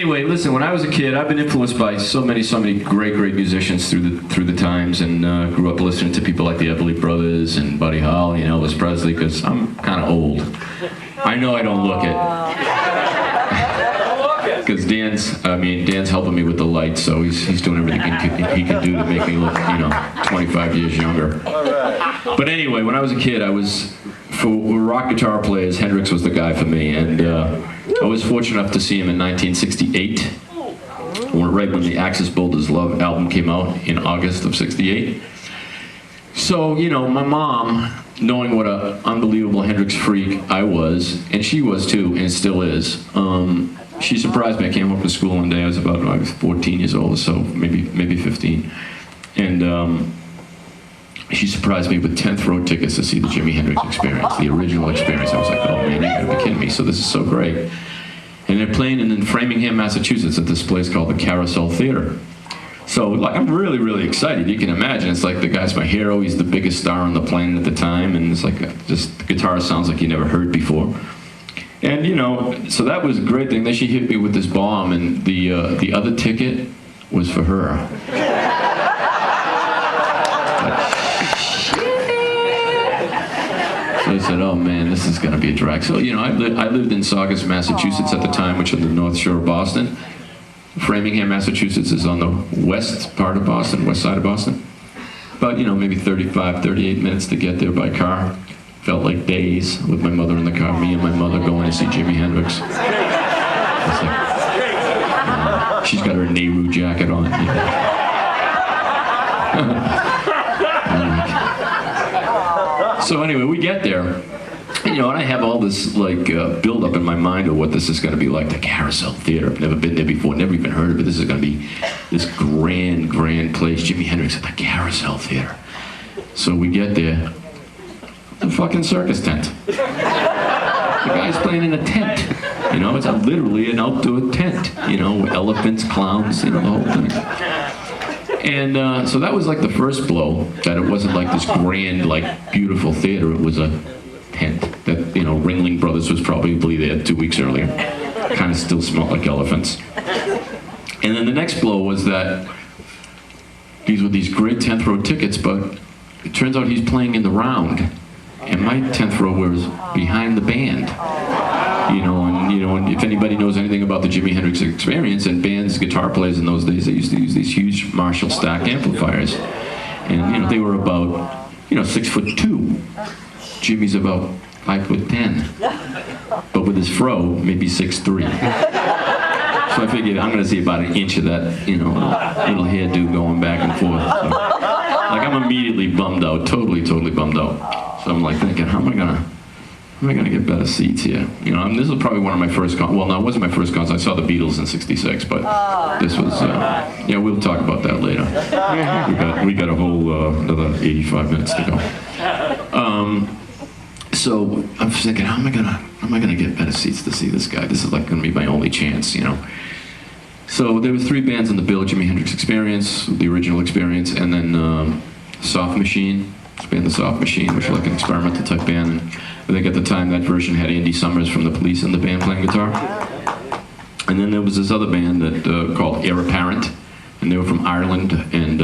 Anyway, listen. When I was a kid, I've been influenced by so many great musicians through the times, and grew up listening to people like the Everly Brothers and Buddy Holly and Elvis Presley. Because I'm kind of old. I know I don't look it. Because Dan's helping me with the lights, so he's doing everything he can do to make me look, 25 years younger. But anyway, when I was a kid, for rock guitar players, Hendrix was the guy for me, and I was fortunate enough to see him in 1968, right when the Axis Builders Love album came out in August of '68. So, my mom, knowing what an unbelievable Hendrix freak I was, and she was too, and still is, she surprised me. I came home from school one day. I was 14 years old or so, maybe 15, and she surprised me with 10th row tickets to see the Jimi Hendrix Experience, the original Experience. I was like, oh man, you gotta be kidding me! So this is so great. And they're playing in Framingham, Massachusetts, at this place called the Carousel Theater. So I'm really excited. You can imagine, it's like the guy's my hero. He's the biggest star on the planet at the time, and it's like just the guitar sounds like you never heard before. And so that was a great thing. Then she hit me with this bomb, and the other ticket was for her. So I said, oh man, this is gonna be a drag. So I lived in Saugus, Massachusetts at the time, which is on the North Shore of Boston. Framingham, Massachusetts is on the west part of Boston, west side of Boston. About maybe 35, 38 minutes to get there by car. Felt like days with my mother in the car, me and my mother going to see Jimi Hendrix. It's like, she's got her Nehru jacket on. So anyway, we get there, and I have all this build up in my mind of what this is going to be like. The Carousel Theater. I've never been there before, never even heard of it. This is going to be this grand place. Jimi Hendrix at the Carousel Theater. So we get there. The fucking circus tent. The guy's playing in a tent. It's literally an outdoor tent. Elephants, clowns, the whole thing. And so that was like the first blow, that it wasn't like this grand, beautiful theater. It was a tent that, Ringling Brothers was probably there 2 weeks earlier. Kind of still smelled like elephants. And then the next blow was that these were these great 10th row tickets, but it turns out he's playing in the round. And my 10th row was behind the band. And if anybody knows anything about the Jimi Hendrix Experience, and bands, guitar players in those days, they used to use these huge Marshall stack amplifiers. And, they were about, 6'2". Jimmy's about 5'10". But with his fro, maybe 6'3". So I figured I'm going to see about an inch of that, little hairdo going back and forth. So, I'm immediately bummed out, totally bummed out. So I'm thinking, how am I gonna get better seats here? This was probably one of my first well, no, it wasn't my first concert. I saw the Beatles in '66, but this was, we'll talk about that later. We got a whole another 85 minutes to go. So I'm thinking, how am I gonna get better seats to see this guy? This is gonna be my only chance, So there were 3 bands on the bill: Jimi Hendrix Experience, the original Experience, and then Soft Machine. Band the Soft Machine, which was like an experimental type band. And I think at the time that version had Andy Summers from the Police in the band playing guitar. And then there was this other band that called Heir Apparent, and they were from Ireland. And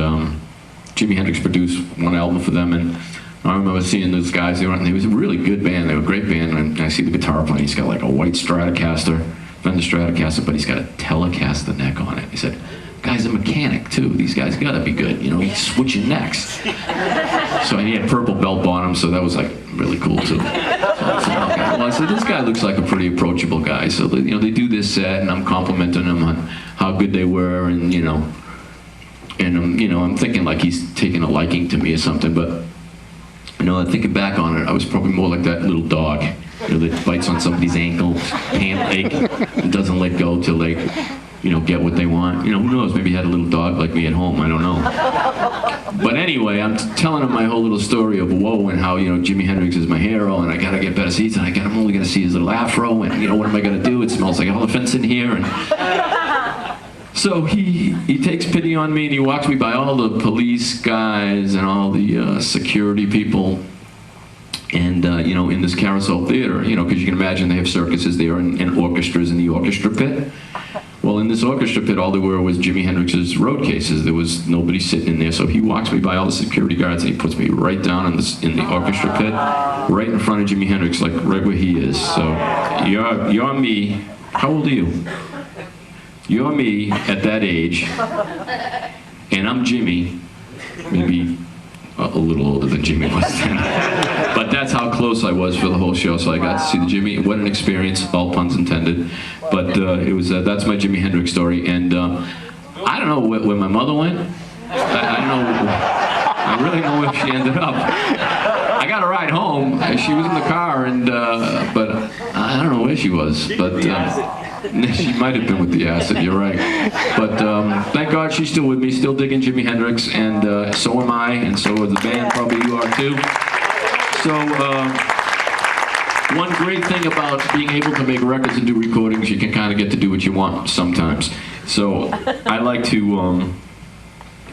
Jimi Hendrix produced one album for them. And I remember seeing those guys. They was a really good band. They were a great band. And I see the guitar playing. He's got a white Stratocaster, Fender Stratocaster, but he's got a Telecaster neck on it. He said, guy's a mechanic too. These guys gotta be good. He's switching necks. So he had purple belt bottoms, so that was really cool too. So I said, okay. Well, I said, this guy looks like a pretty approachable guy. So they do this set, and I'm complimenting him on how good they were, and I'm thinking he's taking a liking to me or something. But thinking back on it, I was probably more like that little dog, that bites on somebody's ankle, can't and doesn't let go till they get what they want. Who knows? Maybe he had a little dog like me at home. I don't know. But anyway, I'm telling him my whole little story of woe and how, Jimi Hendrix is my hero, and I gotta get better seats, and I'm only gonna see his little afro, and what am I gonna do? It smells like elephants in here. And so he takes pity on me, and he walks me by all the police guys and all the security people. And, in this Carousel Theater, because you can imagine they have circuses there and orchestras in the orchestra pit. Well, in this orchestra pit, all there were was Jimi Hendrix's road cases. There was nobody sitting in there, so he walks me by all the security guards and he puts me right down in the orchestra pit, right in front of Jimi Hendrix, like right where he is. So you're me. How old are you? You're me at that age, and I'm Jimi, maybe a little older than Jimi was then. But that's how close I was for the whole show, so I got to see the Jimi. What an experience, all puns intended. But it was that's my Jimi Hendrix story, and I don't know where my mother went. I don't know. I really know where she ended up. I got a ride home. She was in the car, and but I don't know where she was. But she might have been with the acid. You're right. But thank God she's still with me, still digging Jimi Hendrix, and so am I, and so are the band. Probably you are too. So one great thing about being able to make records and do recordings, you can kind of get to do what you want sometimes. So I like to.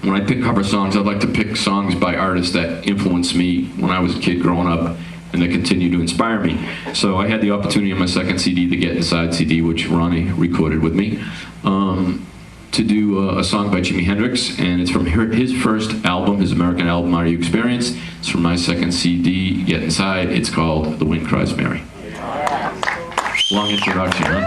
When I pick cover songs, I like to pick songs by artists that influenced me when I was a kid growing up, and that continue to inspire me. So I had the opportunity on my second CD, the Get Inside CD, which Ronnie recorded with me, to do a song by Jimi Hendrix, and it's from his first album, his American album, Are You Experienced? It's from my second CD, Get Inside. It's called The Wind Cries Mary. Long introduction, huh?